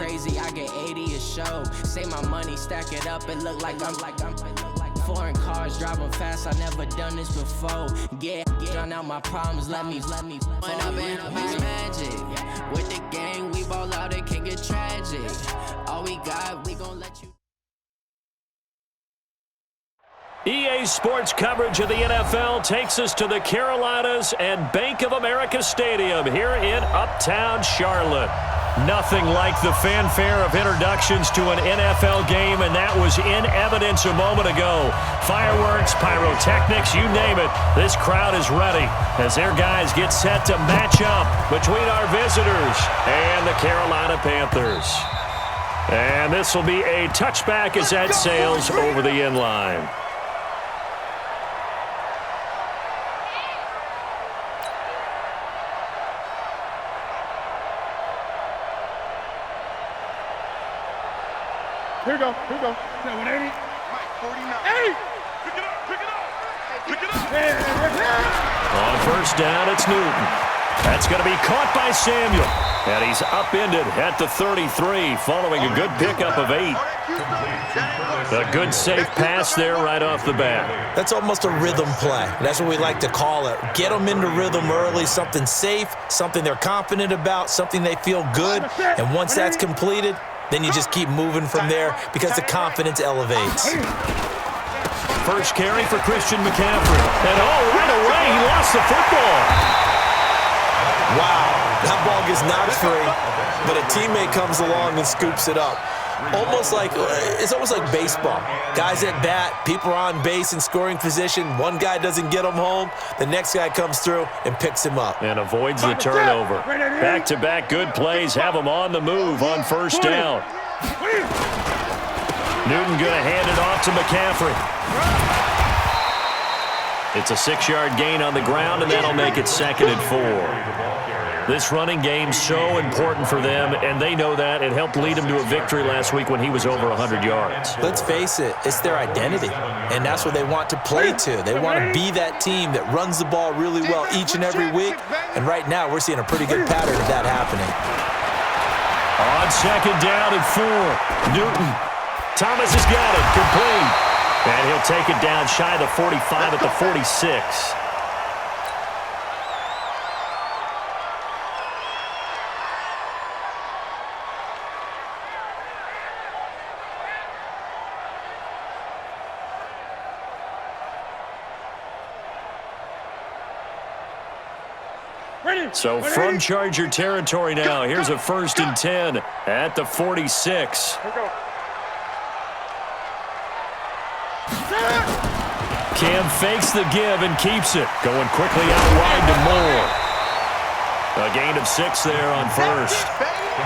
crazy, I get 80 a show. Say my money, stack it up, it look like I'm foreign cars, driving fast, I never done this before. Get drown out my problems, let me When I've been magic. With the gang, we ball out, it can get tragic. All we got, we gon' let you. EA Sports coverage of the NFL takes us to the Carolinas and Bank of America Stadium here in Uptown Charlotte. Nothing like the fanfare of introductions to an NFL game, and that was in evidence a moment ago. Fireworks, pyrotechnics, you name it. This crowd is ready as their guys get set to match up between our visitors and the Carolina Panthers. And this will be a touchback as that sails over the end line. Here we go. 180. Mike, 49. 80. Pick it up. On first down, it's Newton. That's going to be caught by Samuel. And he's upended at the 33 following a good pickup of 8. A good safe pass there right off the bat. That's almost a rhythm play. That's what we like to call it. Get them into rhythm early, something safe, something they're confident about, something they feel good. And once that's completed, then you just keep moving from there because the confidence elevates. First carry for Christian McCaffrey. And right away, he lost the football. Wow, that ball gets knocked free, but a teammate comes along and scoops it up. It's almost like baseball. Guys at bat, people are on base in scoring position. One guy doesn't get him home. The next guy comes through and picks him up. And avoids the turnover. Back-to-back good plays have him on the move on first down. Newton going to hand it off to McCaffrey. It's a 6-yard gain on the ground, and that'll make it 2nd and 4. This running game's so important for them, and they know that. It helped lead them to a victory last week when he was over 100 yards. Let's face it, it's their identity, and that's what they want to play to. They want to be that team that runs the ball really well each and every week, and right now we're seeing a pretty good pattern of that happening. On 2nd down and 4, Newton. Thomas has got it, complete. And he'll take it down shy of the 45 at the 46. So from Charger territory now, here's a 1st and 10 at the 46. Cam fakes the give and keeps it. Going quickly out wide to Moore. A gain of 6 there on first.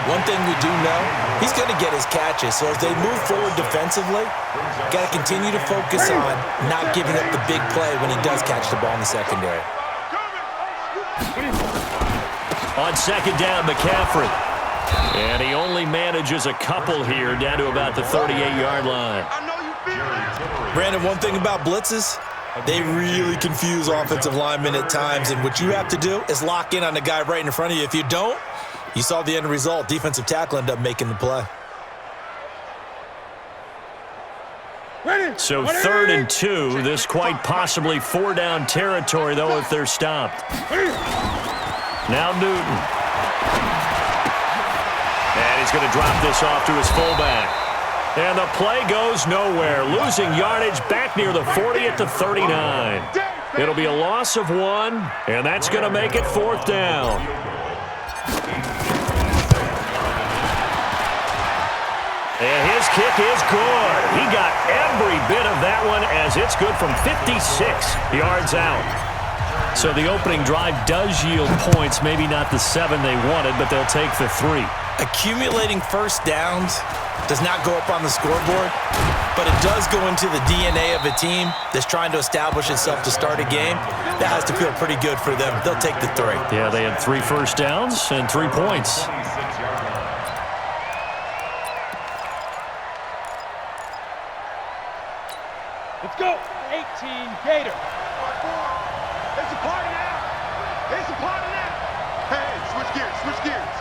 One thing we do know, he's going to get his catches. So as they move forward defensively, got to continue to focus on not giving up the big play when he does catch the ball in the secondary. On 2nd down, McCaffrey. And he only manages a couple here down to about the 38-yard line. Brandon, one thing about blitzes, they really confuse offensive linemen at times, and what you have to do is lock in on the guy right in front of you. If you don't, you saw the end result. Defensive tackle ended up making the play. So 3rd and 2, this quite possibly 4-down territory, though, if they're stopped. Now Newton. And he's going to drop this off to his fullback. And the play goes nowhere. Losing yardage back near the 40 at the 39. It'll be a loss of 1, and that's going to make it 4th down. And his kick is good. He got every bit of that one as it's good from 56 yards out. So the opening drive does yield points, maybe not the 7 they wanted, but they'll take the 3. Accumulating first downs does not go up on the scoreboard, but it does go into the DNA of a team that's trying to establish itself to start a game. That has to feel pretty good for them. They'll take the 3. Yeah, they had 3 first downs and 3 points. Let's go. 18 Gator. It's a party now. It's a party now. Hey, switch gears.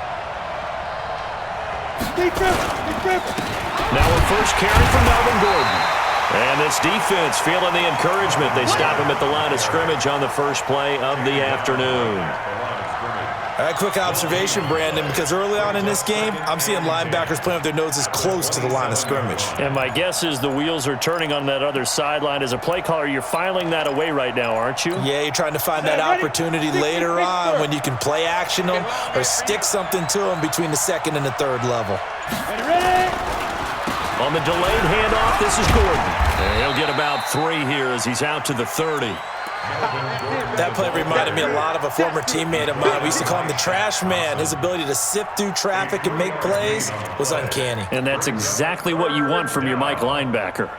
Now a first carry from Melvin Gordon. And this defense feeling the encouragement. They stop him at the line of scrimmage on the first play of the afternoon. All right, quick observation, Brandon, because early on in this game, I'm seeing linebackers playing with their noses close to the line of scrimmage. And my guess is the wheels are turning on that other sideline. As a play caller, you're filing that away right now, aren't you? Yeah, you're trying to find that opportunity later on when you can play action them or stick something to them between the second and the third level. On the delayed handoff, this is Gordon. And he'll get about 3 here as he's out to the 30. That play reminded me a lot of a former teammate of mine. We used to call him the trash man. His ability to sift through traffic and make plays was uncanny. And that's exactly what you want from your Mike linebacker.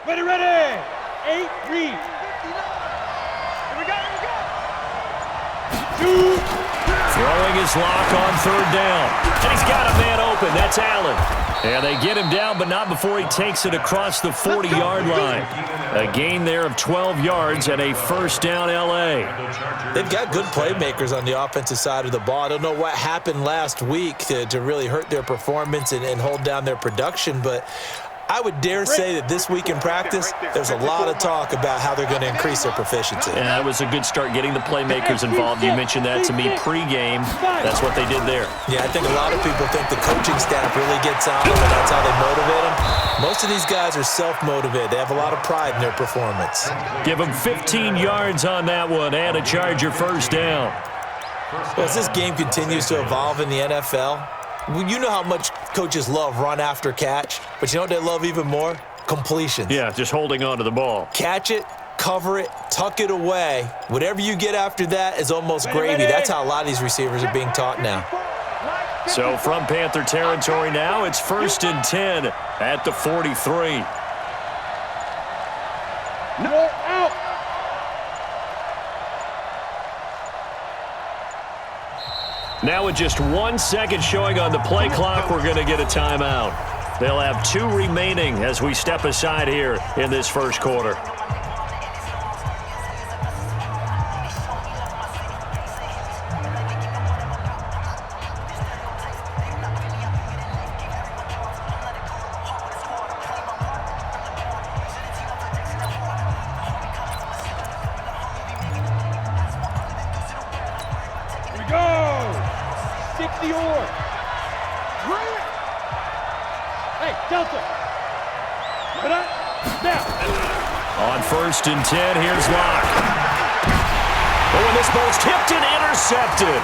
Ready. 8, read. Throwing his lock on 3rd down. And he's got a man open. That's Allen. And they get him down, but not before he takes it across the 40-yard line. A gain there of 12 yards and a first down L.A. They've got good playmakers on the offensive side of the ball. I don't know what happened last week to really hurt their performance and hold down their production, but I would dare say that this week in practice, there's a lot of talk about how they're going to increase their proficiency. And that was a good start getting the playmakers involved. You mentioned that to me pregame. That's what they did there. Yeah, I think a lot of people think the coaching staff really gets on them, and that's how they motivate them. Most of these guys are self-motivated. They have a lot of pride in their performance. Give them 15 yards on that one and a Charger first down. Well, as this game continues to evolve in the NFL, you know how much coaches love run after catch, but you know what they love even more? Completions. Yeah, just holding on to the ball. Catch it, cover it, tuck it away. Whatever you get after that is almost gravy. That's how a lot of these receivers are being taught now. So from Panther territory now, it's 1st and 10 at the 43. No, out. Now with just 1 second showing on the play clock, we're going to get a timeout. They'll have 2 remaining as we step aside here in this first quarter. On 1st and 10, here's Locke. Oh, and this ball's tipped and intercepted.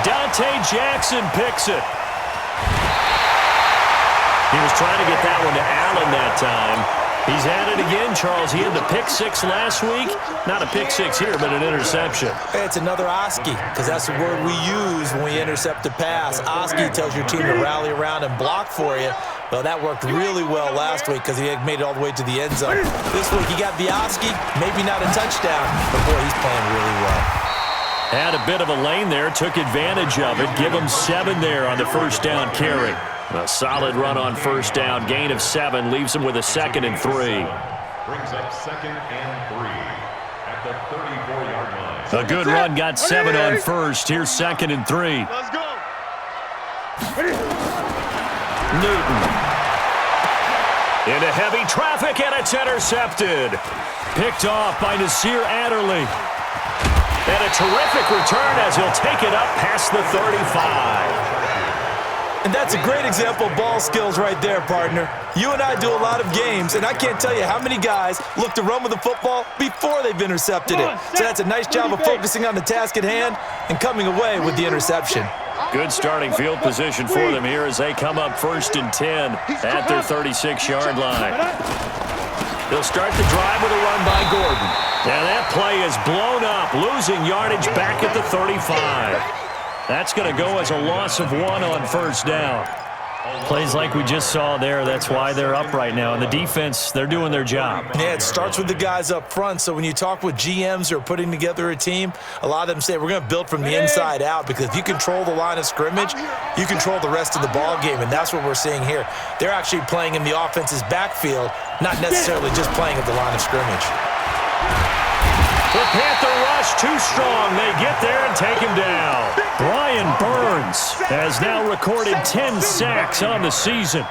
Dante Jackson picks it. He was trying to get that one to Allen that time. He's at it again, Charles. He had the pick 6 last week. Not a pick 6 here, but an interception. Hey, it's another Oski, because that's the word we use when we intercept a pass. Oski tells your team to rally around and block for you. Well, that worked really well last week because he had made it all the way to the end zone. This week he got the Oski, maybe not a touchdown, but boy, he's playing really well. Had a bit of a lane there, took advantage of it. Give him 7 there on the first down carry. A solid run on first down, gain of 7, leaves him with a 2nd and 3. Brings up 2nd and 3 at the 34-yard line. A good run, got 7 on first. Here's 2nd and 3. Let's go. Newton. Into heavy traffic, and it's intercepted. Picked off by Nasir Adderley. And a terrific return as he'll take it up past the 35. And that's a great example of ball skills right there, partner. You and I do a lot of games, and I can't tell you how many guys look to run with the football before they've intercepted it. So that's a nice job of focusing on the task at hand and coming away with the interception. Good starting field position for them here as they come up 1st and 10 at their 36-yard line. They'll start the drive with a run by Gordon. And that play is blown up, losing yardage back at the 35. That's going to go as a loss of 1 on first down. Plays like we just saw there, that's why they're up right now. And the defense, they're doing their job. Yeah, it starts with the guys up front. So when you talk with GMs who are putting together a team, a lot of them say we're going to build from the inside out, because if you control the line of scrimmage, you control the rest of the ball game, and that's what we're seeing here. They're actually playing in the offense's backfield, not necessarily just playing at the line of scrimmage. The Panther rush too strong. They get there and take him down. Brian Burns has now recorded 10 sacks on the season.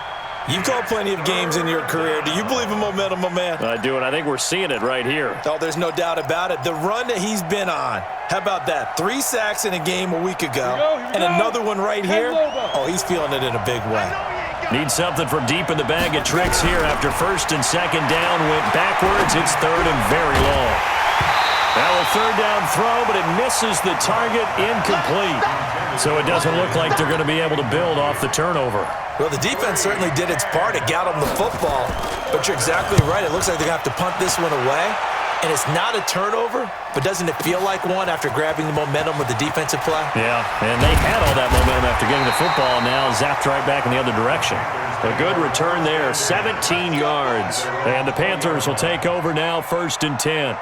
You've called plenty of games in your career. Do you believe in momentum, my man? I do, and I think we're seeing it right here. Oh, there's no doubt about it. The run that he's been on, how about that? 3 sacks in a game a week ago, and another one right here. Oh, he's feeling it in a big way. Need something from deep in the bag of tricks here after first and second down went backwards. It's third and very long. Now a third down throw, but it misses the target, incomplete. So it doesn't look like they're going to be able to build off the turnover. Well, the defense certainly did its part. It got them the football, but you're exactly right. It looks like they're going to have to punt this one away. And it's not a turnover, but doesn't it feel like one after grabbing the momentum with the defensive play? Yeah, and they had all that momentum after getting the football, and now zapped right back in the other direction. A good return there, 17 yards. And the Panthers will take over now, 1st and 10.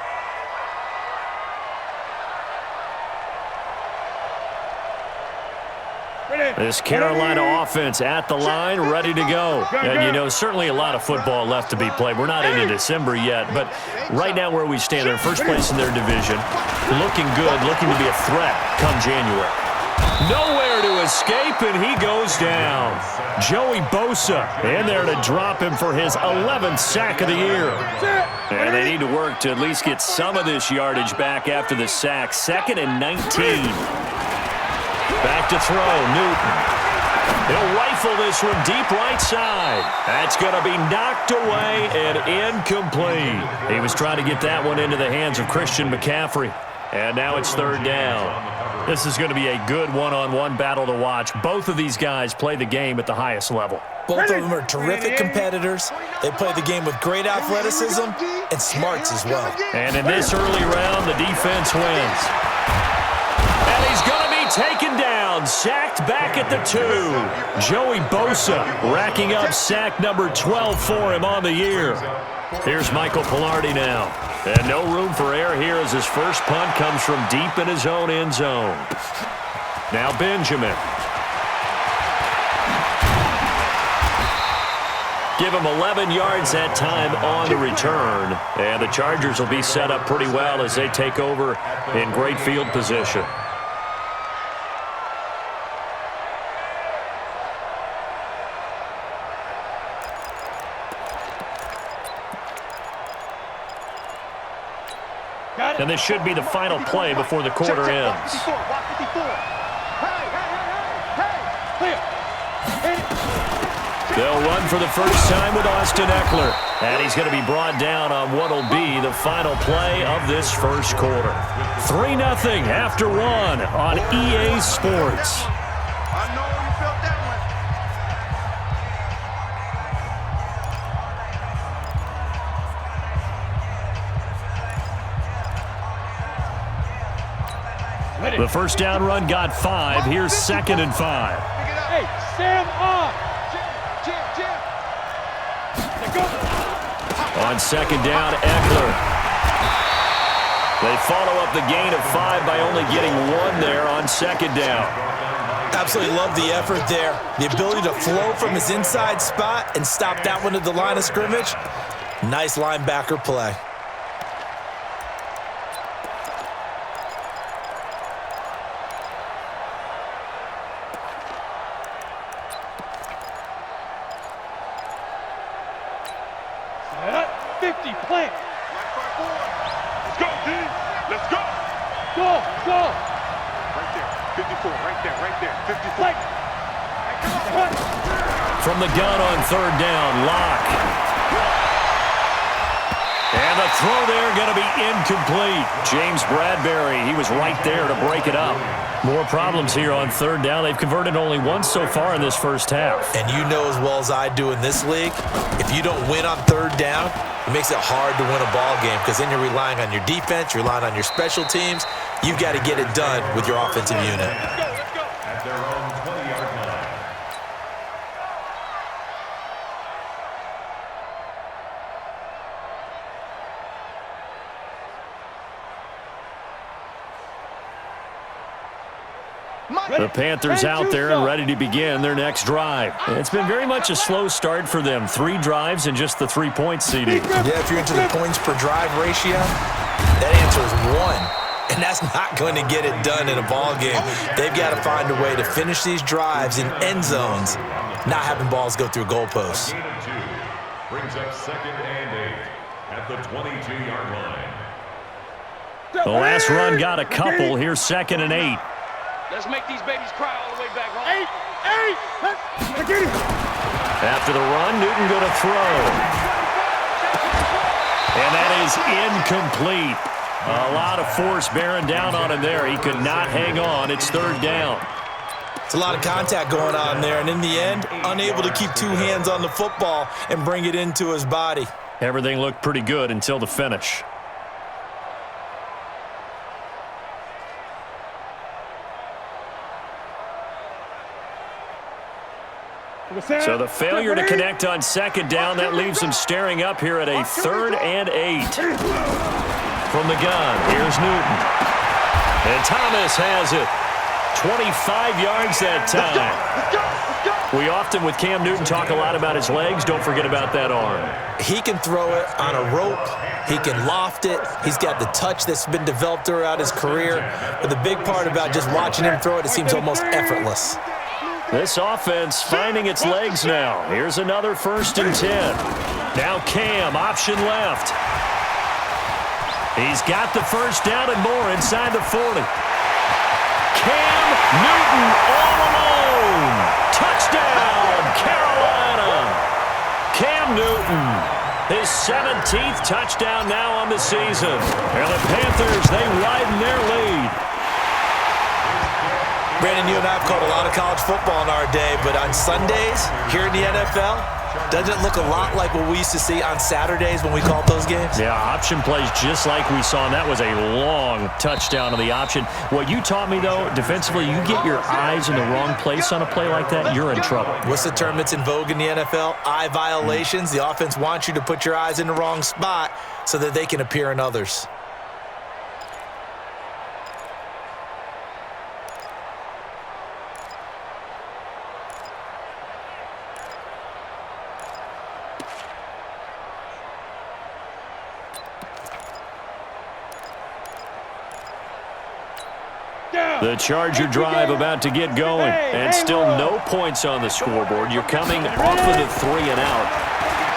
This Carolina offense at the line, ready to go. And, you know, certainly a lot of football left to be played. We're not into December yet, but right now where we stand, they're in first place in their division, looking good, looking to be a threat come January. Nowhere to escape, and he goes down. Joey Bosa in there to drop him for his 11th sack of the year. And they need to work to at least get some of this yardage back after the sack. 2nd and 19. Back to throw, Newton. He'll rifle this one deep right side. That's going to be knocked away and incomplete. He was trying to get that one into the hands of Christian McCaffrey. And now it's 3rd down. This is going to be a good one-on-one battle to watch. Both of these guys play the game at the highest level. Both of them are terrific competitors. They play the game with great athleticism and smarts as well. And in this early round, the defense wins. And he's going to be taken down, sacked back at the 2. Joey Bosa racking up sack number 12 for him on the year. Here's Michael Pilardi now. And no room for error here as his first punt comes from deep in his own end zone. Now Benjamin. Give him 11 yards that time on the return. And the Chargers will be set up pretty well as they take over in great field position. And this should be the final play before the quarter ends. They'll run for the first time with Austin Eckler. And he's going to be brought down on what will be the final play of this first quarter. 3-0 after 1 on EA Sports. The first down run got 5. Here's 2nd and 5. Hey, Sam on. On 2nd down, Eckler. They follow up the gain of 5 by only getting 1 there on 2nd down. Absolutely love the effort there. The ability to flow from his inside spot and stop that one at the line of scrimmage. Nice linebacker play. From the gun on 3rd down, Locke. And the throw there going to be incomplete. James Bradbury, he was right there to break it up. More problems here on 3rd down. They've converted only once so far in this first half. And you know as well as I do in this league, if you don't win on 3rd down, it makes it hard to win a ball game because then you're relying on your defense, you're relying on your special teams. You've got to get it done with your offensive unit. At their own 20-yard line. The Panthers out there and ready to begin their next drive. It's been very much a slow start for them. 3 drives and just the 3-point seeding. Yeah, if you're into the points per drive ratio, that answer is 1. And that's not going to get it done in a ball game. They've got to find a way to finish these drives in end zones, not having balls go through goalposts. Brings up 2nd and 8 at the 22-yard line. The last run got a couple. Here's 2nd and 8. Let's make these babies cry all the way back home. 8, 8, get it. After the run, Newton going to throw. And that is incomplete. A lot of force bearing down on him there. He could not hang on. It's 3rd down. It's a lot of contact going on there, and in the end, unable to keep 2 hands on the football and bring it into his body. Everything looked pretty good until the finish. So the failure to connect on 2nd down, that leaves them staring up here at a 3rd and 8. From the gun, here's Newton. And Thomas has it. 25 yards that time. We often, with Cam Newton, talk a lot about his legs. Don't forget about that arm. He can throw it on a rope. He can loft it. He's got the touch that's been developed throughout his career. But the big part about just watching him throw it, it seems almost effortless. This offense finding its legs now. Here's another 1st and 10. Now Cam, option left. He's got the 1st down and more inside the 40. Cam Newton all alone. Touchdown, Carolina. Cam Newton, his 17th touchdown now on the season. And the Panthers, they widen their lead. Brandon, you and I have called a lot of college football in our day, but on Sundays here in the NFL, doesn't it look a lot like what we used to see on Saturdays when we called those games? Yeah, option plays just like we saw, and that was a long touchdown on the option. What you taught me, though, defensively, you get your eyes in the wrong place on a play like that, you're in trouble. What's the term that's in vogue in the NFL? Eye violations. The offense wants you to put your eyes in the wrong spot so that they can appear in others. The Charger drive about to get going, and still no points on the scoreboard. You're coming off of the 3 and out.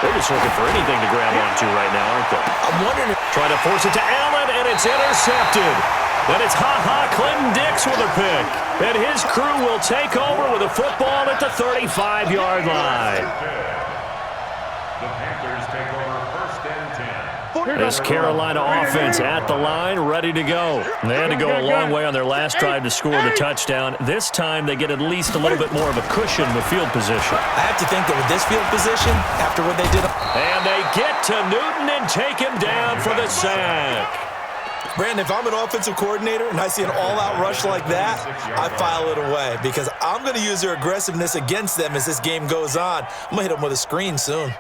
They're just looking for anything to grab onto right now, aren't they? I'm wondering if... Trying to force it to Allen, and it's intercepted. Then it's Clinton Dix with a pick. And his crew will take over with a football at the 35-yard line. The Panthers take over 1st and 10. This Carolina offense at the line, ready to go. They had to go a long way on their last drive to score the touchdown. This time they get at least a little bit more of a cushion with field position. I have to think that with this field position, after what they did... And they get to Newton and take him down for the sack. Brandon, if I'm an offensive coordinator and I see an all-out rush like that, I file it away because I'm going to use their aggressiveness against them as this game goes on. I'm going to hit them with a screen soon.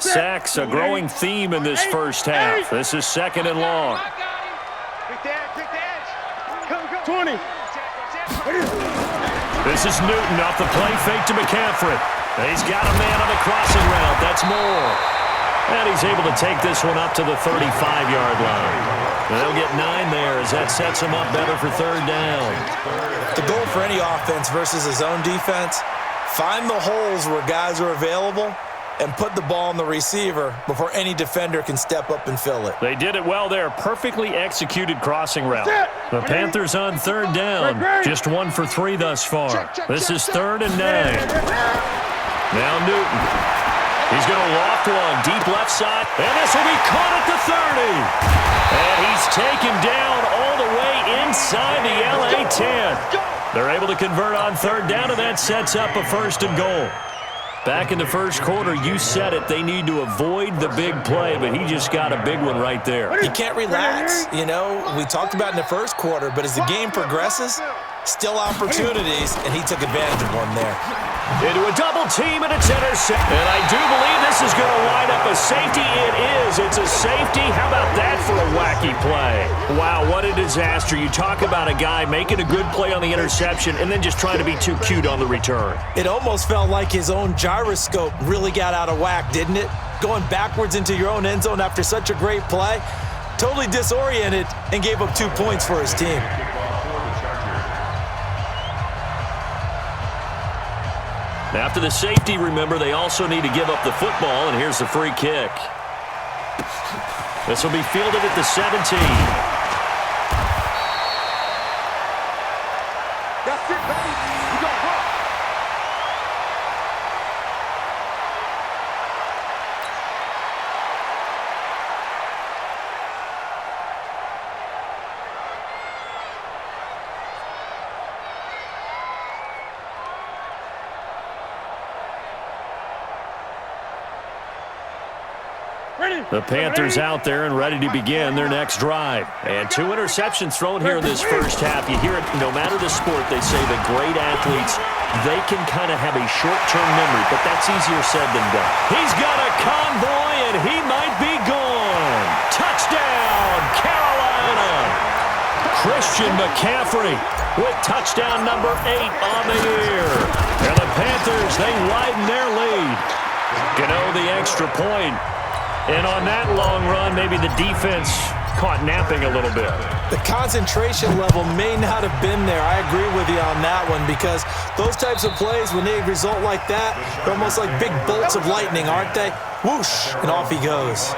Sacks, a growing theme in this first half. This is 2nd and long. 20. This is Newton off the play fake to McCaffrey. He's got a man on the crossing route. That's Moore. And he's able to take this one up to the 35-yard line. They'll get 9 there as that sets him up better for 3rd down. The goal for any offense versus a zone defense, find the holes where guys are available and put the ball on the receiver before any defender can step up and fill it. They did it well there. Perfectly executed crossing route. The Panthers on 3rd down. Just 1 for 3 thus far. This is 3rd and 9. Now Newton. He's going to loft one deep left side. And this will be caught at the 30. And he's taken down all the way inside the LA 10. They're able to convert on 3rd down, and that sets up a 1st and goal. Back in the first quarter, you said it, they need to avoid the big play, but he just got a big one right there. You can't relax. You know, we talked about in the first quarter, but as the game progresses, Still opportunities, and he took advantage of one there. Into a double team, and it's intercepted. And I do believe this is going to wind up a safety. It is. It's a safety. How about that for a wacky play? Wow, what a disaster. You talk about a guy making a good play on the interception and then just trying to be too cute on the return. It almost felt like his own gyroscope really got out of whack, didn't it? Going backwards into your own end zone after such a great play. Totally disoriented and gave up 2 points for his team. After the safety, remember, they also need to give up the football, and here's the free kick. This will be fielded at the 17. That's it, baby. You got hurt. The Panthers out there and ready to begin their next drive. And 2 interceptions thrown here in this first half. You hear it, no matter the sport, they say the great athletes, they can kind of have a short-term memory, but that's easier said than done. He's got a convoy, and he might be gone. Touchdown, Carolina. Christian McCaffrey with touchdown number 8 on the year. And the Panthers, they widen their lead. The extra point. And on that long run, maybe the defense caught napping a little bit. The concentration level may not have been there. I agree with you on that one, because those types of plays, when they result like that, they're almost like big bolts of lightning, aren't they? Whoosh, and off he goes.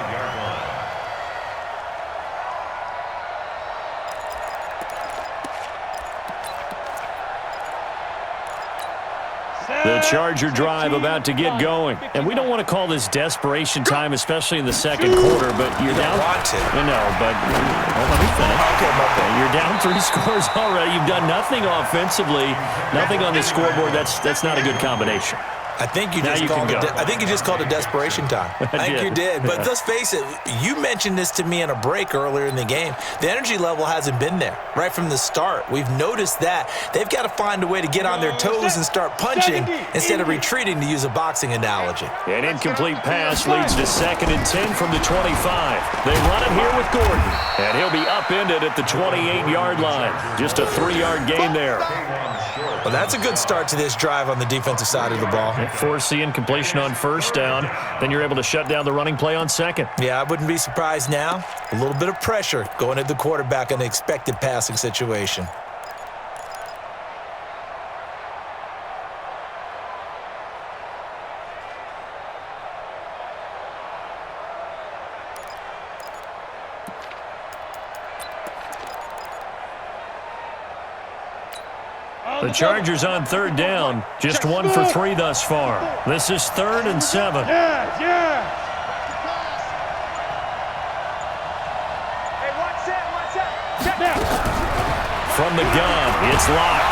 The Charger drive about to get going. And we don't want to call this desperation time, especially in the second quarter, but you're down. Want to. No, but let me finish. Okay, you're down 3 scores already. You've done nothing offensively, nothing on the scoreboard. That's not a good combination. I think you just called it desperation time. I think you did. But let's face it, you mentioned this to me in a break earlier in the game. The energy level hasn't been there right from the start. We've noticed that. They've got to find a way to get on their toes and start punching instead of retreating, to use a boxing analogy. An incomplete pass leads to 2nd and 10 from the 25. They run it here with Gordon. And he'll be upended at the 28-yard line. Just a 3-yard gain there. Well, that's a good start to this drive on the defensive side of the ball. Force the incompletion on 1st down. Then you're able to shut down the running play on 2nd. Yeah, I wouldn't be surprised now. A little bit of pressure going at the quarterback in an expected passing situation. The Chargers on 3rd down. Just 1 for 3 thus far. This is 3rd and 7. Yeah. Hey, watch that. Check now. From the gun, it's locked.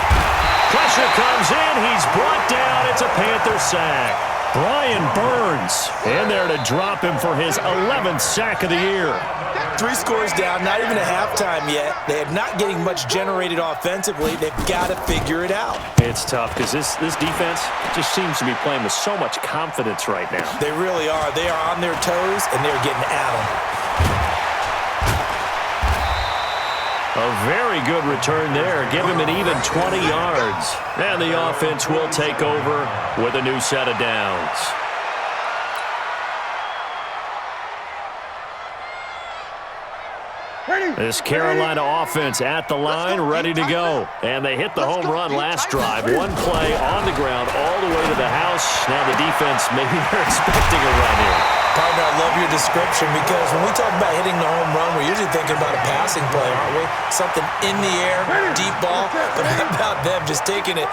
Pressure comes in. He's brought down. It's a Panther sack. Brian Burns in there to drop him for his 11th sack of the year. 3 scores down, not even at halftime yet. They are not getting much generated offensively. They've got to figure it out. It's tough because this defense just seems to be playing with so much confidence right now. They really are. They are on their toes, and they're getting at them. A very good return there. Give him an even 20 yards. And the offense will take over with a new set of downs. This Carolina offense at the line, ready to go. And they hit the home run last drive. 1 play on the ground all the way to the house. Now the defense, maybe they're expecting a run here. Partner, I love your description, because when we talk about hitting the home run, we're usually thinking about a passing play, aren't we? Something in the air, deep ball. But how about them just taking it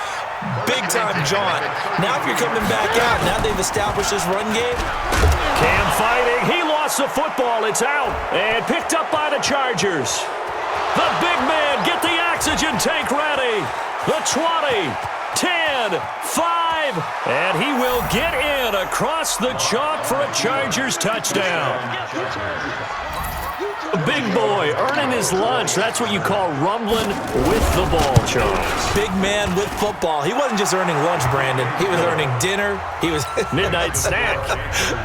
big-time jaunt? Now if you're coming back out, now they've established this run game. Cam fighting. He lost the football. It's out. And picked up by the Chargers. The big man, get the oxygen tank ready. The 20, 10, 5, and he will get in across the chalk for a Chargers touchdown. Big boy earning his lunch. That's what you call rumbling with the ball, Charles. Big man with football. He wasn't just earning lunch, Brandon. He was earning dinner. He was midnight snack.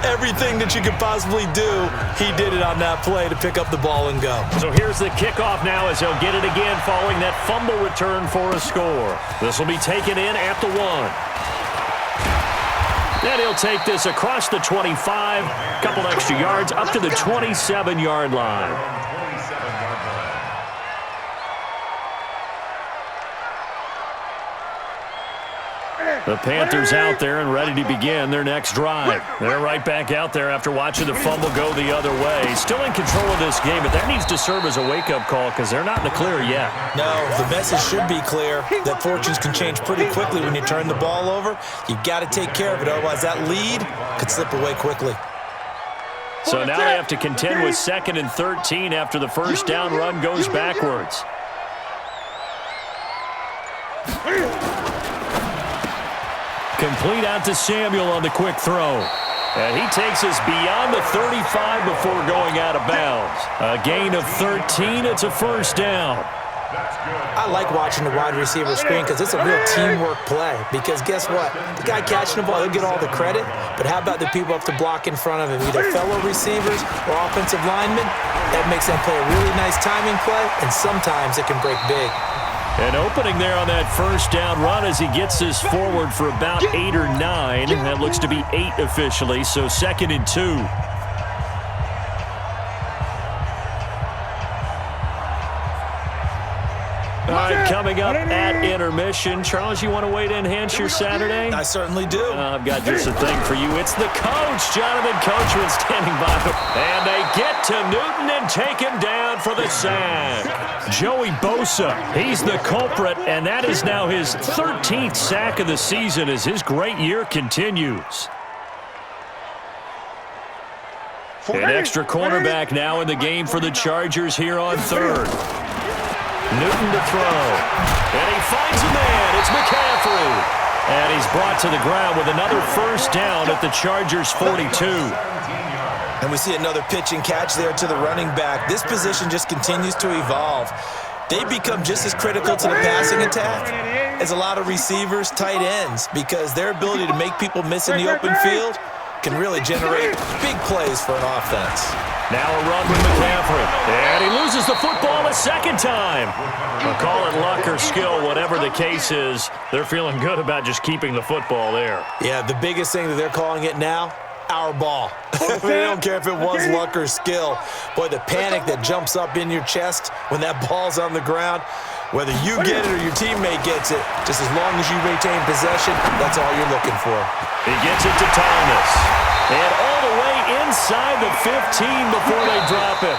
Everything that you could possibly do, he did it on that play to pick up the ball and go. So here's the kickoff now as he'll get it again following that fumble return for a score. This will be taken in at the 1. And he'll take this across the 25, couple extra yards, up to the 27-yard line. The Panthers out there and ready to begin their next drive. They're right back out there after watching the fumble go the other way. Still in control of this game, but that needs to serve as a wake-up call because they're not in the clear yet. No, the message should be clear that fortunes can change pretty quickly when you turn the ball over. You've got to take care of it, otherwise that lead could slip away quickly. So now they have to contend with 2nd and 13 after the first down run goes backwards. Complete out to Samuel on the quick throw. And he takes us beyond the 35 before going out of bounds. A gain of 13. It's a first down. I like watching the wide receiver screen because it's a real teamwork play. Because guess what? The guy catching the ball, he'll get all the credit. But how about the people up to block in front of him, either fellow receivers or offensive linemen? That makes that play a really nice timing play, and sometimes it can break big. An opening there on that first down run as he gets this forward for about 8 or 9. That looks to be 8 officially, so 2nd and 2. All right, coming up at intermission. Charles, you want to wait to enhance your Saturday? I certainly do. I've got just a thing for you. It's the coach, Jonathan Coachman, standing by. And they get to Newton and take him down for the sack. Joey Bosa, he's the culprit, and that is now his 13th sack of the season as his great year continues. An extra cornerback now in the game for the Chargers here on 3rd. Newton to throw. And he finds a man. It's McCaffrey. And he's brought to the ground with another first down at the Chargers' 42. And we see another pitch and catch there to the running back. This position just continues to evolve. They become just as critical to the passing attack as a lot of receivers, tight ends, because their ability to make people miss in the open field can really generate big plays for an offense. Now a run with McCaffrey. And he loses the football a second time. We'll call it luck or skill, whatever the case is. They're feeling good about just keeping the football there. Yeah, the biggest thing that they're calling it now, our ball. They don't care if it was luck or skill. Boy, the panic that jumps up in your chest when that ball's on the ground, whether you get it or your teammate gets it, just as long as you retain possession, that's all you're looking for. He gets it to Thomas. And all the way inside the 15 before they drop it.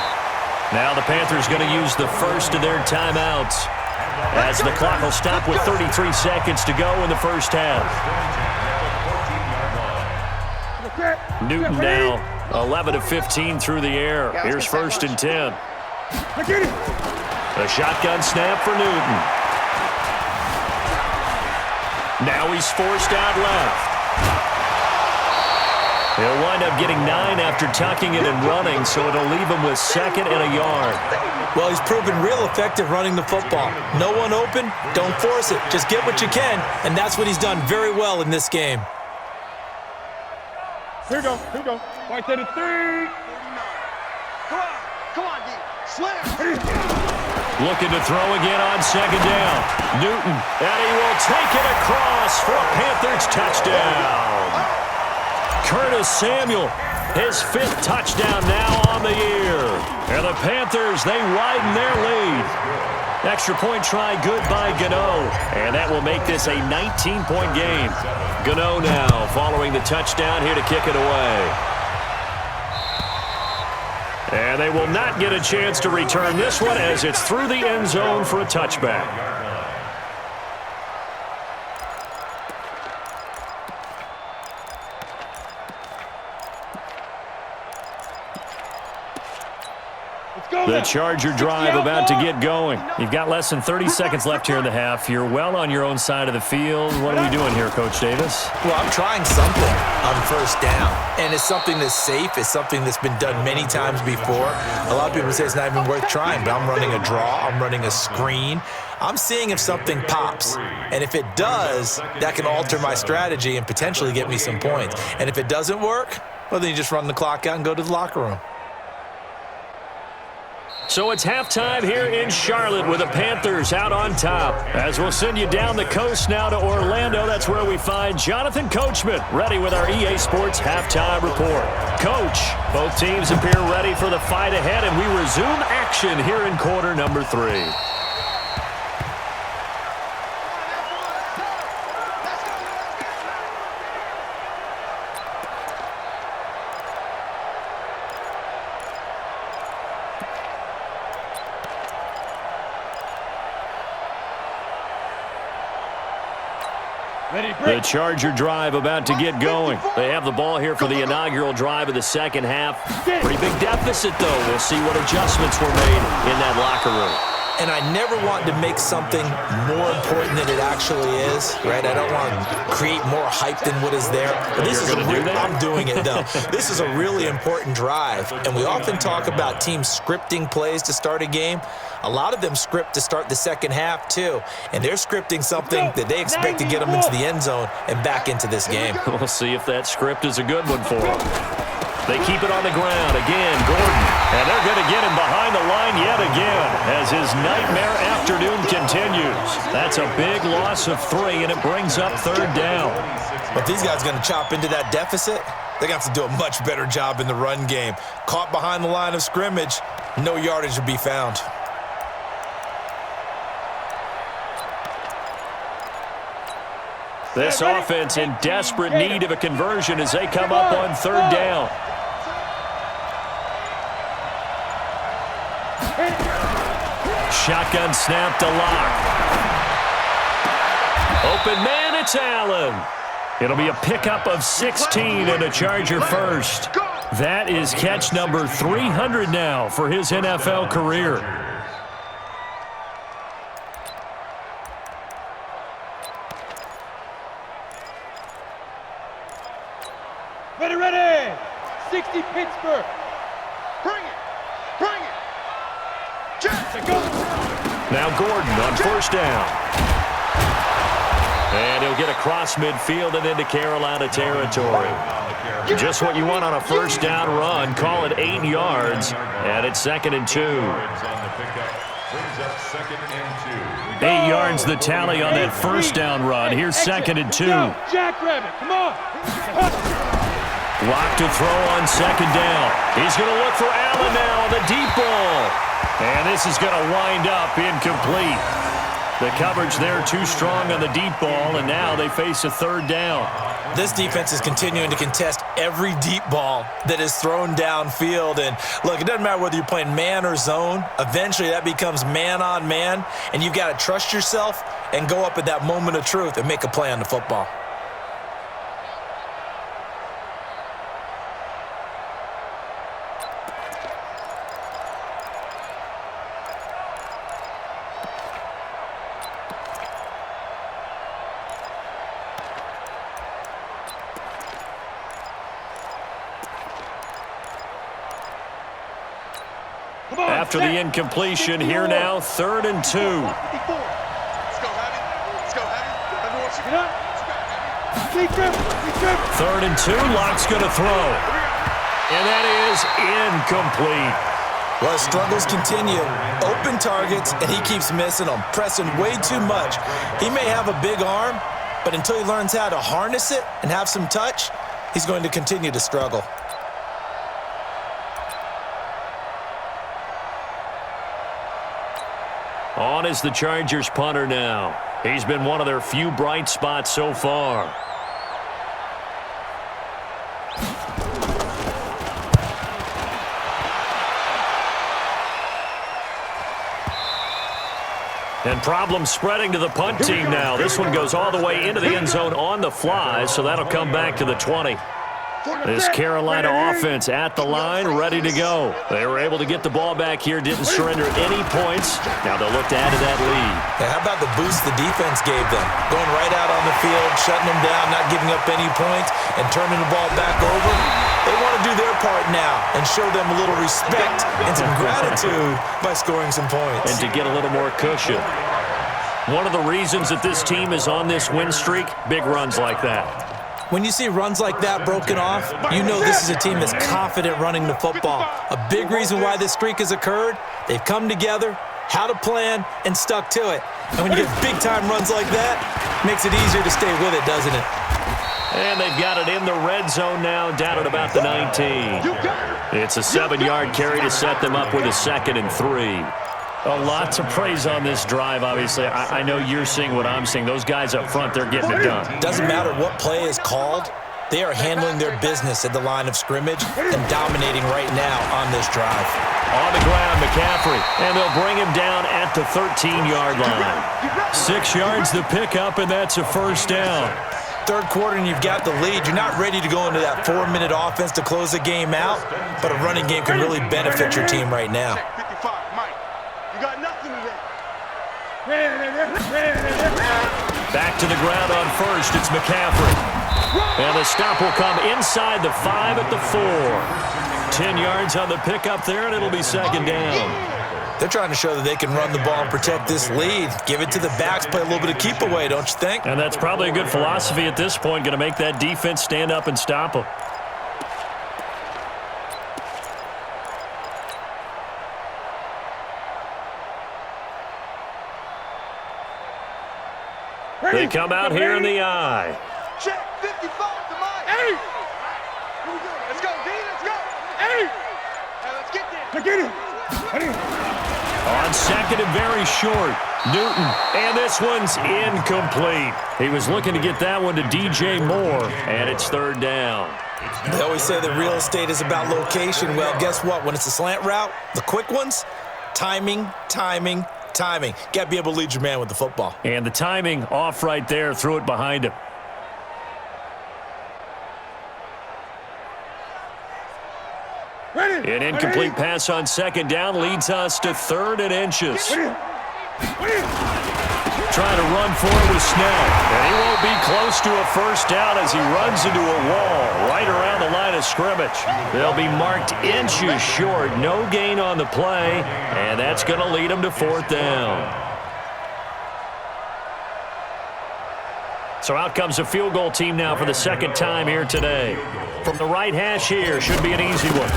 Now the Panthers going to use the first of their timeouts as the clock will stop with 33 seconds to go in the first half. Newton now 11 of 15 through the air. Here's 1st and 10. A shotgun snap for Newton. Now he's forced out left. He'll wind up getting 9 after tucking it and running, so it'll leave him with 2nd and a yard. Well, he's proven real effective running the football. No one open, don't force it. Just get what you can, and that's what he's done very well in this game. Here we go. Right there to 3. Come on, D. Slam. Looking to throw again on 2nd down. Newton, and he will take it across for a Panthers touchdown. Curtis Samuel, his 5th touchdown now on the year. And the Panthers, they widen their lead. Extra point try good by Gano. And that will make this a 19-point game. Gano now following the touchdown here to kick it away. And they will not get a chance to return this one as it's through the end zone for a touchback. Let's The Charger drive about to get going. You've got less than 30 seconds left here in the half. You're well on your own side of the field. What are we doing here, Coach Davis? Well, I'm trying something on first down, and it's something that's safe. It's something that's been done many times before. A lot of people say it's not even worth trying, but I'm running a draw. I'm running a screen. I'm seeing if something pops, and if it does, that can alter my strategy and potentially get me some points. And if it doesn't work, well, then you just run the clock out and go to the locker room. So it's halftime here in Charlotte with the Panthers out on top. As we'll send you down the coast now to Orlando, that's where we find Jonathan Coachman ready with our EA Sports halftime report. Coach, both teams appear ready for the fight ahead, and we resume action here in quarter number 3. The Charger drive about to get going. They have the ball here for the inaugural drive of the second half. Pretty big deficit, though. We'll see what adjustments were made in that locker room. And I never want to make something more important than it actually is, right? I don't want to create more hype than what is there. But this is I'm doing it, though. This is a really important drive. And we often talk about teams scripting plays to start a game. A lot of them script to start the second half, too. And they're scripting something that they expect to get them into the end zone and back into this game. We'll see if that script is a good one for them. They keep it on the ground. Again, Gordon. And they're going to get him behind the line yet again as his nightmare afternoon continues. That's a big loss of 3, and it brings up third down. But these guys are going to chop into that deficit. They're going to have to do a much better job in the run game. Caught behind the line of scrimmage, no yardage will be found. This offense in desperate need of a conversion as they come up on third down. Shotgun snap to Lock. Open man, it's Allen. It'll be a pickup of 16 and a Charger first. That is catch number 300 now for his NFL career. Ready! 60 Pittsburgh. Bring it! Jackson, go! Now Gordon on first down. And he'll get across midfield and into Carolina territory. Just what you want on a first down run. Call it 8 yards. And it's 2nd and 2. 8 yards the tally on that first down run. Here's 2nd and 2. Jackrabbit, come on! Lock to throw on second down. He's going to look for Allen now on the deep ball. And this is going to wind up incomplete. The coverage there too strong on the deep ball, and now they face a third down. This defense is continuing to contest every deep ball that is thrown downfield. And look, it doesn't matter whether you're playing man or zone. Eventually that becomes man on man, and you've got to trust yourself and go up at that moment of truth and make a play on the football. After the incompletion, here now, 3rd and 2. Let's go, Heavy. 3rd and 2, Lock's going to throw. And that is incomplete. Well, his struggles continue. Open targets, and he keeps missing them, pressing way too much. He may have a big arm, but until he learns how to harness it and have some touch, he's going to continue to struggle. On is the Chargers punter now. He's been one of their few bright spots so far. And problems spreading to the punt team now. This one goes all the way into the end zone on the fly, so that'll come back to the 20. This Carolina offense at the line, ready to go. They were able to get the ball back here, didn't surrender any points. Now they'll look to add to that lead. Yeah, how about the boost the defense gave them? Going right out on the field, shutting them down, not giving up any points, and turning the ball back over. They want to do their part now and show them a little respect and some gratitude by scoring some points. And to get a little more cushion. One of the reasons that this team is on this win streak, big runs like that. When you see runs like that broken off, you know this is a team that's confident running the football. A big reason why this streak has occurred, they've come together, had a plan, and stuck to it. And when you get big-time runs like that, it makes it easier to stay with it, doesn't it? And they've got it in the red zone now, down at about the 19. It's a 7-yard carry to set them up with a 2nd and 3. A lot to praise on this drive, obviously. I know you're seeing what I'm seeing. Those guys up front, they're getting it done. Doesn't matter what play is called. They are handling their business at the line of scrimmage and dominating right now on this drive. On the ground, McCaffrey, and they'll bring him down at the 13-yard line. 6 yards the pickup, and that's a first down. Third quarter and you've got the lead. You're not ready to go into that 4-minute offense to close the game out, but a running game can really benefit your team right now. You got nothing today. Back to the ground on first. It's McCaffrey. And the stop will come inside the 5 at the 4. 10 yards on the pickup there, and it'll be 2nd down. They're trying to show that they can run the ball and protect this lead. Give it to the backs, play a little bit of keep away, don't you think? And that's probably a good philosophy at this point, going to make that defense stand up and stop them. They come out here in the eye. Check 55 to Mike. Hey! Let's go, D. Let's go. Hey! Let's get there. Let's get it. On 2nd and very short, Newton. And this one's incomplete. He was looking to get that one to DJ Moore, and it's 3rd down. They always say that real estate is about location. Well, guess what? When it's a slant route, the quick ones, timing. Got to be able to lead your man with the football. And the timing off right there, threw it behind him. An incomplete pass on 2nd down leads us to 3rd and inches. Trying to run for it with Snell. And he won't be close to a first down as he runs into a wall right around the line of scrimmage. They'll be marked inches short. No gain on the play, and that's going to lead them to 4th down. So out comes a field goal team now for the 2nd time here today. From the right hash here, should be an easy one.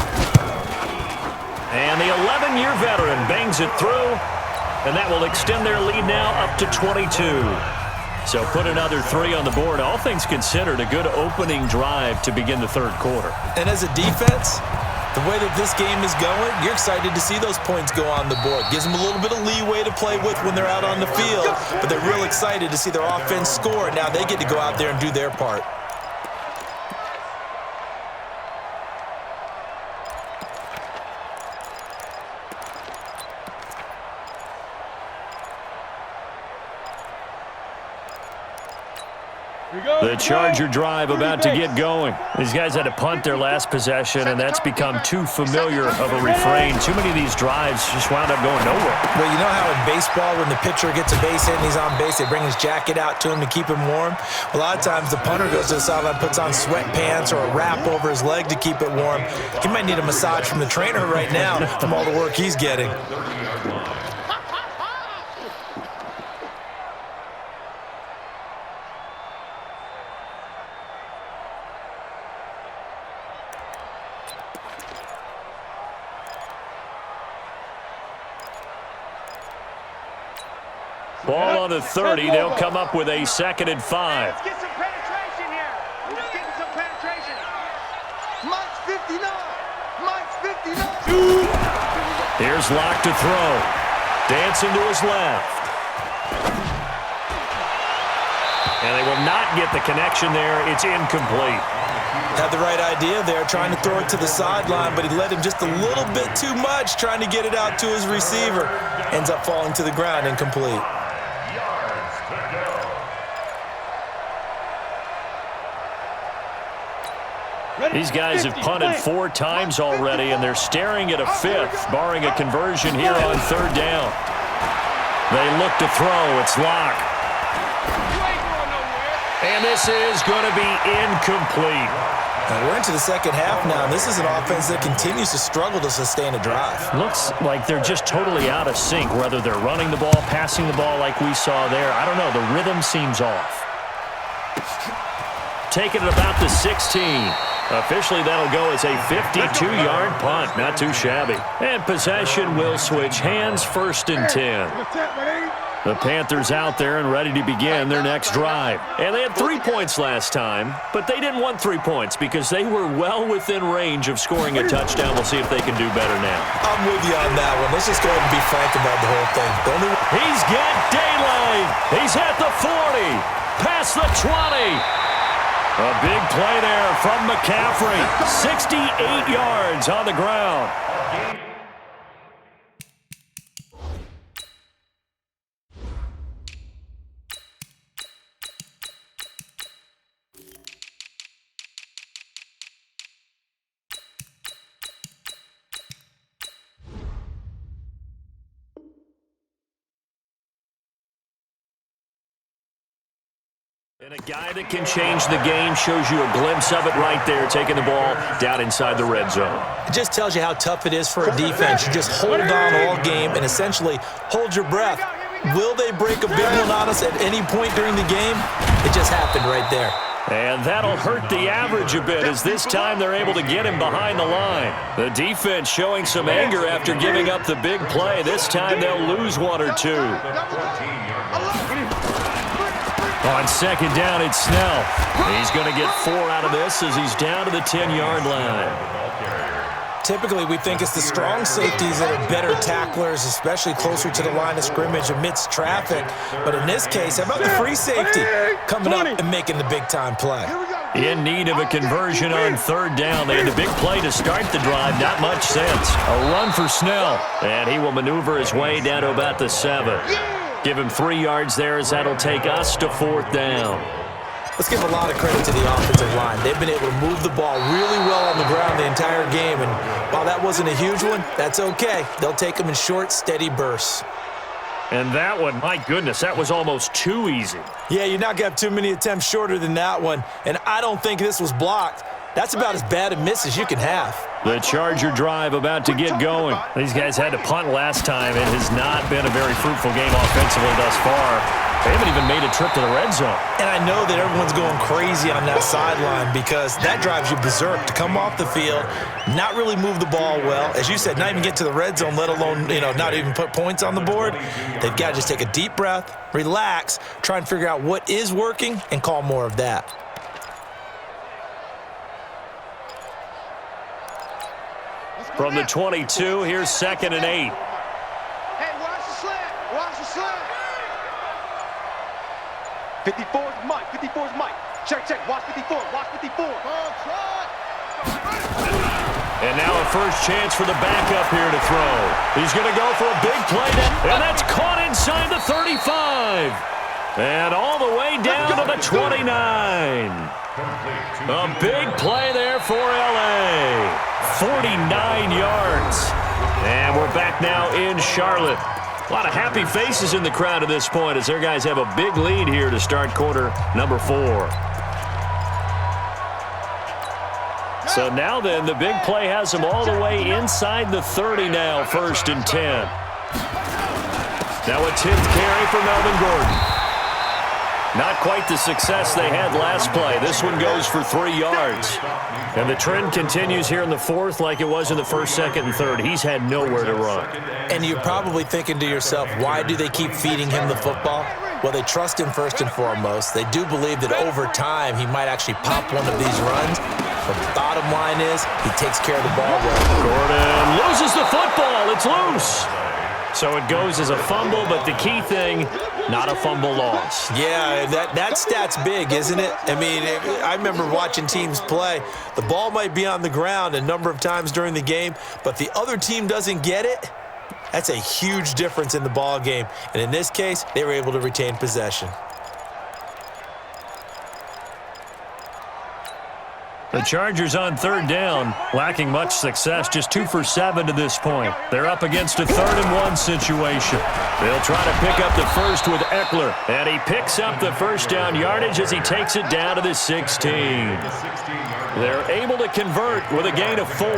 And the 11-year veteran bangs it through. And that will extend their lead now up to 22. So put another 3 on the board. All things considered, a good opening drive to begin the 3rd quarter. And as a defense, the way that this game is going, you're excited to see those points go on the board. Gives them a little bit of leeway to play with when they're out on the field. But they're real excited to see their offense score. Now they get to go out there and do their part. The Charger drive about to get going. These guys had to punt their last possession, and that's become too familiar of a refrain. Too many of these drives just wound up going nowhere. Well, you know how in baseball, when the pitcher gets a base hit and he's on base, they bring his jacket out to him to keep him warm? A lot of times the punter goes to the sideline, puts on sweatpants or a wrap over his leg to keep it warm. He might need a massage from the trainer right now from all the work he's getting. Ball on the 30. They'll come up with a 2nd and 5. Let's get some penetration here. Let's get some penetration. Mike's 59. Mike's 59. Here's Locke to throw. Dancing to his left. And they will not get the connection there. It's incomplete. Had the right idea there, trying to throw it to the sideline, but he led him just a little bit too much, trying to get it out to his receiver. Ends up falling to the ground, incomplete. These guys have punted 4 times already, and they're staring at a 5th, barring a conversion here on 3rd down. They look to throw. It's Locke. And this is going to be incomplete. Now we're into the second half now, and this is an offense that continues to struggle to sustain a drive. Looks like they're just totally out of sync, whether they're running the ball, passing the ball like we saw there. I don't know. The rhythm seems off. Taking it about the 16. Officially, that'll go as a 52-yard punt. Not too shabby. And possession will switch hands, 1st and 10. The Panthers out there and ready to begin their next drive. And they had 3 points last time, but they didn't want 3 points because they were well within range of scoring a touchdown. We'll see if they can do better now. I'm with you on that one. Let's just go ahead and be frank about the whole thing. He's got daylight. He's at the 40, past the 20. A big play there from McCaffrey. 68 yards on the ground. And a guy that can change the game, shows you a glimpse of it right there, taking the ball down inside the red zone. It just tells you how tough it is for a defense. You just hold on all game and essentially hold your breath. Will they break a big one on us at any point during the game? It just happened right there. And that'll hurt the average a bit as this time they're able to get him behind the line. The defense showing some anger after giving up the big play. This time they'll lose 1 or 2. On 2nd down, it's Snell. He's going to get 4 out of this as he's down to the 10-yard line. Typically, we think it's the strong safeties that are better tacklers, especially closer to the line of scrimmage amidst traffic. But in this case, how about the free safety coming up and making the big-time play? In need of a conversion on 3rd down. They had a big play to start the drive. Not much sense. A run for Snell. And he will maneuver his way down to about the 7. Give him 3 yards there as that'll take us to 4th down. Let's give a lot of credit to the offensive line. They've been able to move the ball really well on the ground the entire game. And while that wasn't a huge one, that's okay. They'll take them in short, steady bursts. And that one, my goodness, that was almost too easy. Yeah, you're not going to have too many attempts shorter than that one. And I don't think this was blocked. That's about as bad a miss as you can have. The Charger drive about to get going. These guys had to punt last time. It has not been a very fruitful game offensively thus far. They haven't even made a trip to the red zone. And I know that everyone's going crazy on that sideline because that drives you berserk to come off the field, not really move the ball well. As you said, not even get to the red zone, let alone, not even put points on the board. They've got to just take a deep breath, relax, try and figure out what is working, and call more of that. From the 22, here's 2nd and 8. Hey, watch the slant. Watch the slant. 54 is Mike. 54 is Mike. Check. Watch 54. Watch 54. And now a first chance for the backup here to throw. He's going to go for a big play. And that's caught inside the 35. And all the way down to the 29. A big play there for L.A. 49 yards. And we're back now in Charlotte. A lot of happy faces in the crowd at this point as their guys have a big lead here to start quarter number 4. So now then, the big play has them all the way inside the 30 now, 1st and 10. Now a 10th carry for Melvin Gordon. Not quite the success they had last play. This one goes for 3 yards. And the trend continues here in the 4th like it was in the 1st, 2nd, and 3rd. He's had nowhere to run. And you're probably thinking to yourself, why do they keep feeding him the football? Well, they trust him first and foremost. They do believe that over time he might actually pop one of these runs. But the bottom line is he takes care of the ball well. Gordon loses the football. It's loose. So it goes as a fumble, but the key thing, not a fumble loss. Yeah, that stat's big, isn't it? I mean, I remember watching teams play. The ball might be on the ground a number of times during the game, but the other team doesn't get it. That's a huge difference in the ball game. And in this case, they were able to retain possession. The Chargers on third down, lacking much success, just 2 for 7 to this point. They're up against a 3rd-and-1 situation. They'll try to pick up the first with Eckler, and he picks up the first down yardage as he takes it down to the 16. They're able to convert with a gain of 4.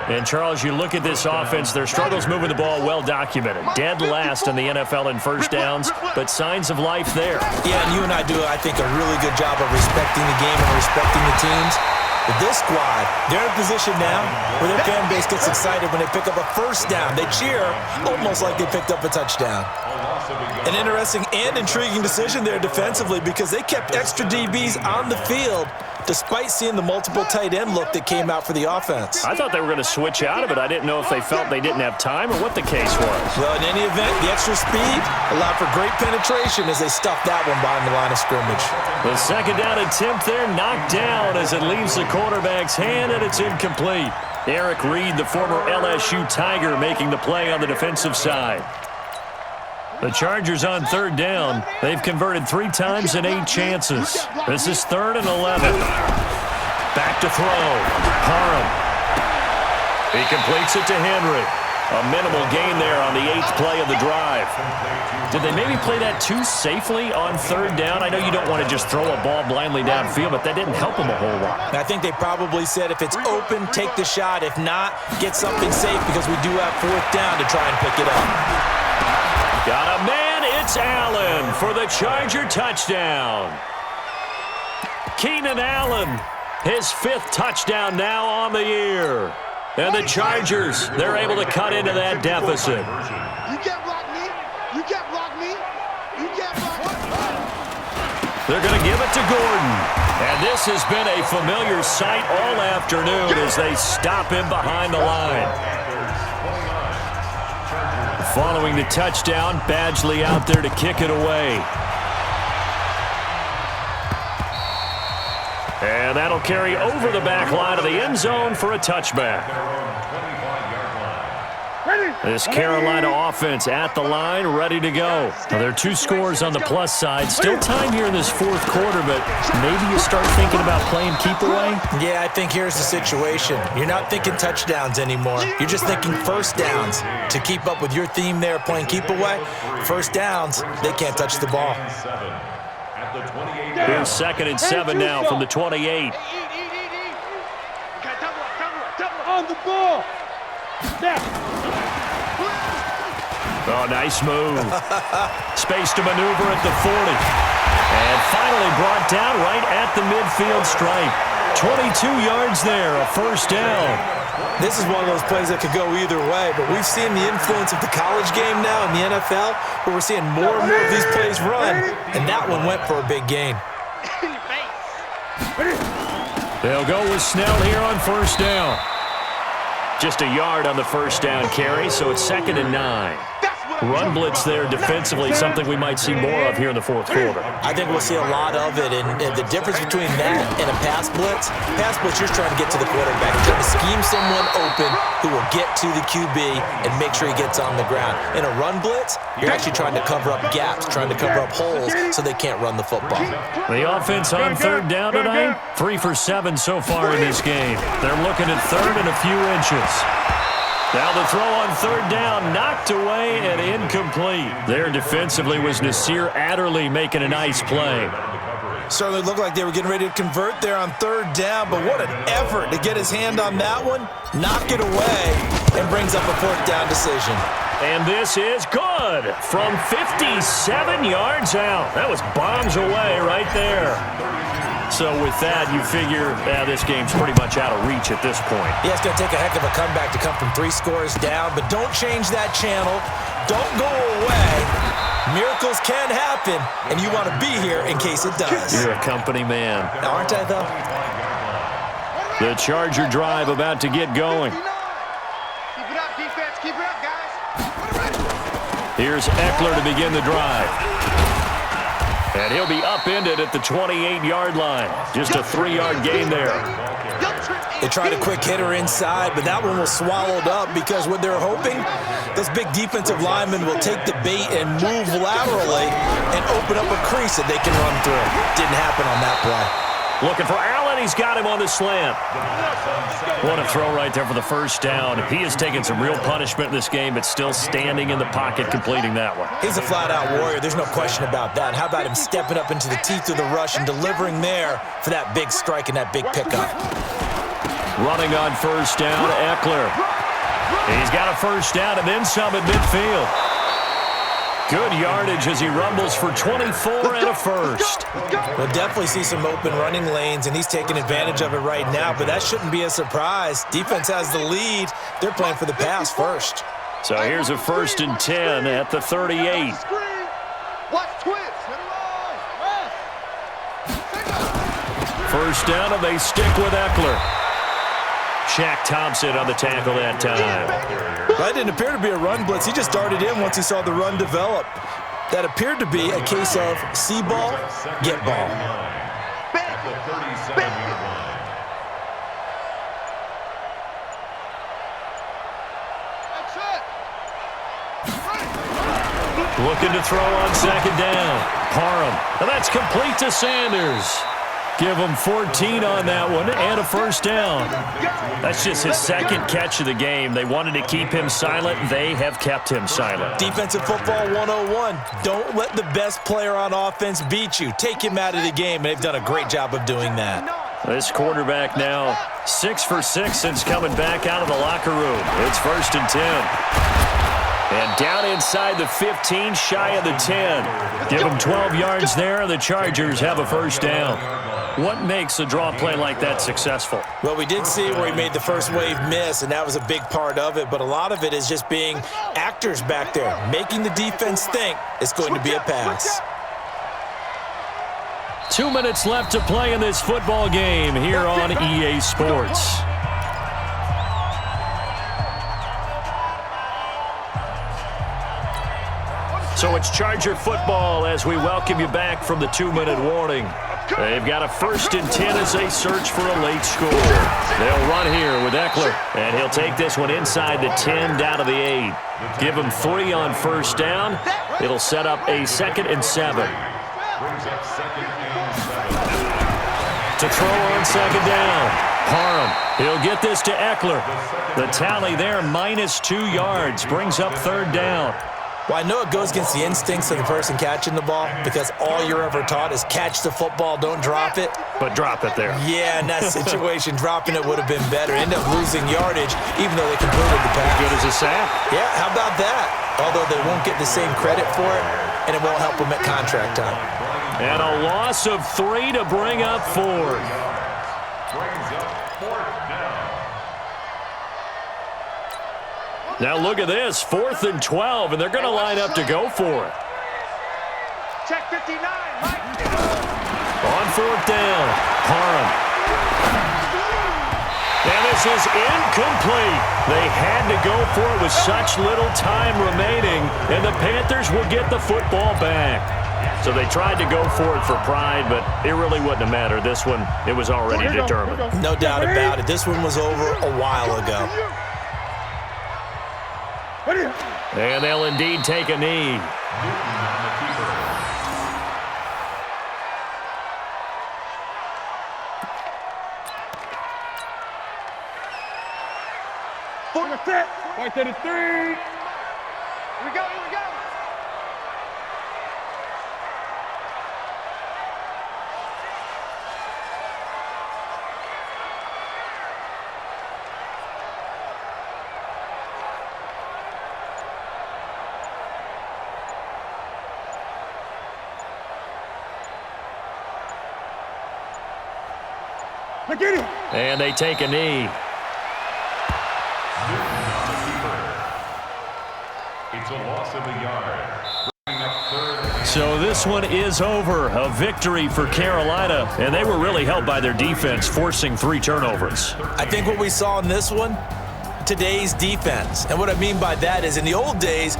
And, Charles, you look at this offense, their struggles moving the ball well documented. Dead last in the NFL in first downs, but signs of life there. Yeah, and you and I do, I think, a really good job of respecting the game and respecting the teams. But this squad, they're in a position now where their fan base gets excited when they pick up a first down. They cheer almost like they picked up a touchdown. An interesting and intriguing decision there defensively because they kept extra DBs on the field despite seeing the multiple tight end look that came out for the offense. I thought they were going to switch out of it. I didn't know if they felt they didn't have time or what the case was. Well, in any event, the extra speed allowed for great penetration as they stuffed that one behind the line of scrimmage. The second down attempt there knocked down as it leaves the quarterback's hand, and it's incomplete. Eric Reed, the former LSU Tiger, making the play on the defensive side. The Chargers on third down. They've converted 3 times in 8 chances. This is 3rd and 11. Back to throw. Parham. He completes it to Henry. A minimal gain there on the 8th play of the drive. Did they maybe play that too safely on third down? I know you don't want to just throw a ball blindly downfield, but that didn't help them a whole lot. I think they probably said if it's open, take the shot. If not, get something safe because we do have 4th down to try and pick it up. Got a man, it's Allen for the Charger touchdown. Keenan Allen, his 5th touchdown now on the year. And the Chargers, they're able to cut into that deficit. You can't block me. You can't block me. You can't block me. They're going to give it to Gordon. And this has been a familiar sight all afternoon as they stop him behind the line. Following the touchdown, Badgley out there to kick it away. And that'll carry over the back line of the end zone for a touchback. This Carolina offense at the line, ready to go. Now, there are 2 scores on the plus side. Still time here in this 4th quarter, but maybe you start thinking about playing keep away? Yeah, I think here's the situation. You're not thinking touchdowns anymore. You're just thinking first downs. To keep up with your theme there, playing keep away, first downs, they can't touch the ball. Here's 2nd and 7 now from the 28. On the ball. Oh, nice move. Space to maneuver at the 40. And finally brought down right at the midfield stripe. 22 yards there, a first down. This is one of those plays that could go either way, but we've seen the influence of the college game now in the NFL, where we're seeing more and more of these plays run, and that one went for a big gain. They'll go with Snell here on first down. Just a yard on the first down carry, so it's 2nd and 9. Run blitz there defensively, something we might see more of here in the 4th quarter. I think we'll see a lot of it, and the difference between that and a pass blitz, you're trying to get to the quarterback. You're trying to scheme someone open who will get to the QB and make sure he gets on the ground. In a run blitz, you're actually trying to cover up gaps, trying to cover up holes so they can't run the football. The offense on third down tonight, 3 for 7 so far in this game. They're looking at 3rd and a few inches. Now the throw on third down, knocked away and incomplete. There defensively was Nasir Adderley making a nice play. Certainly looked like they were getting ready to convert there on third down, but what an effort to get his hand on that one, knock it away, and brings up a 4th down decision. And this is good from 57 yards out. That was bombs away right there. So with that, you figure this game's pretty much out of reach at this point. Yeah, it's going to take a heck of a comeback to come from 3 scores down, but don't change that channel. Don't go away. Miracles can happen, and you want to be here in case it does. You're a company man. Aren't I, though? The Charger drive about to get going. Keep it up, defense. Keep it up, guys. Here's Eckler to begin the drive. And he'll be upended at the 28-yard line. Just a 3-yard gain there. They tried a quick hitter inside, but that one was swallowed up because what they're hoping, those big defensive linemen will take the bait and move laterally and open up a crease that they can run through. Didn't happen on that play. Looking for Allen. He's got him on the slant. What a throw right there for the first down. He has taken some real punishment in this game, but still standing in the pocket, completing that one. He's a flat-out warrior. There's no question about that. How about him stepping up into the teeth of the rush and delivering there for that big strike and that big pickup? Running on first down, Eckler. He's got a first down and then some at midfield. Good yardage as he rumbles for 24 and a first. We'll definitely see some open running lanes, and he's taking advantage of it right now, but that shouldn't be a surprise. Defense has the lead. They're playing for the pass first. So here's a 1st and 10 at the 38. Watch twins. First down, and they stick with Eckler. Shaq Thompson on the tackle that time. That didn't appear to be a run blitz. He just darted in once he saw the run develop. That appeared to be a case of see ball, get ball. Looking to throw on second down. Parham. And that's complete to Sanders. Give him 14 on that one and a first down. That's just his second catch of the game. They wanted to keep him silent. They have kept him silent. Defensive football 101. Don't let the best player on offense beat you. Take him out of the game, and they've done a great job of doing that. This quarterback now 6 for 6 since coming back out of the locker room. It's 1st and 10. And down inside the 15, shy of the 10. Give them 12 yards there, and the Chargers have a first down. What makes a draw play like that successful? Well, we did see where he made the first wave miss, and that was a big part of it. But a lot of it is just being actors back there, making the defense think it's going to be a pass. 2 minutes left to play in this football game here on EA Sports. So it's Charger football as we welcome you back from the 2-minute warning. They've got a 1st and 10 as they search for a late score. They'll run here with Eckler, and he'll take this one inside the 10 down to the 8. Give him 3 on first down. It'll set up a 2nd and 7. To throw on second down. Parham. He'll get this to Eckler. The tally there, -2 yards, brings up 3rd down. Well, I know it goes against the instincts of the person catching the ball because all you're ever taught is catch the football, don't drop it. But drop it there. Yeah, in that situation, dropping it would have been better. End up losing yardage, even though they completed the pass. Good as a sack. Yeah, how about that? Although they won't get the same credit for it, and it won't help them at contract time. And a loss of 3 to bring up 4. Now look at this, 4th and 12, and they're going to line up to go for it. Check 59, Mike. On 4th down, Parham. And this is incomplete. They had to go for it with such little time remaining, and the Panthers will get the football back. So they tried to go for it for pride, but it really wouldn't have mattered. This one, it was already determined. No doubt about it. This one was over a while ago. And they'll indeed take a knee. Right to the 3. Here we go, here we go. And they take a knee. It's a loss of a yard. So this one is over. A victory for Carolina, and they were really helped by their defense, forcing 3 turnovers. I think what we saw in this one, today's defense. And what I mean by that is in the old days,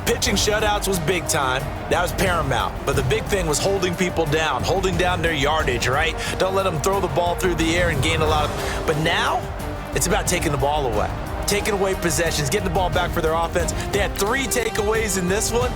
pitching shutouts was big time. That was paramount. But the big thing was holding people down, holding down their yardage, right? Don't let them throw the ball through the air and gain a lot of... But now, it's about taking the ball away. Taking away possessions, getting the ball back for their offense. They had 3 takeaways in this one.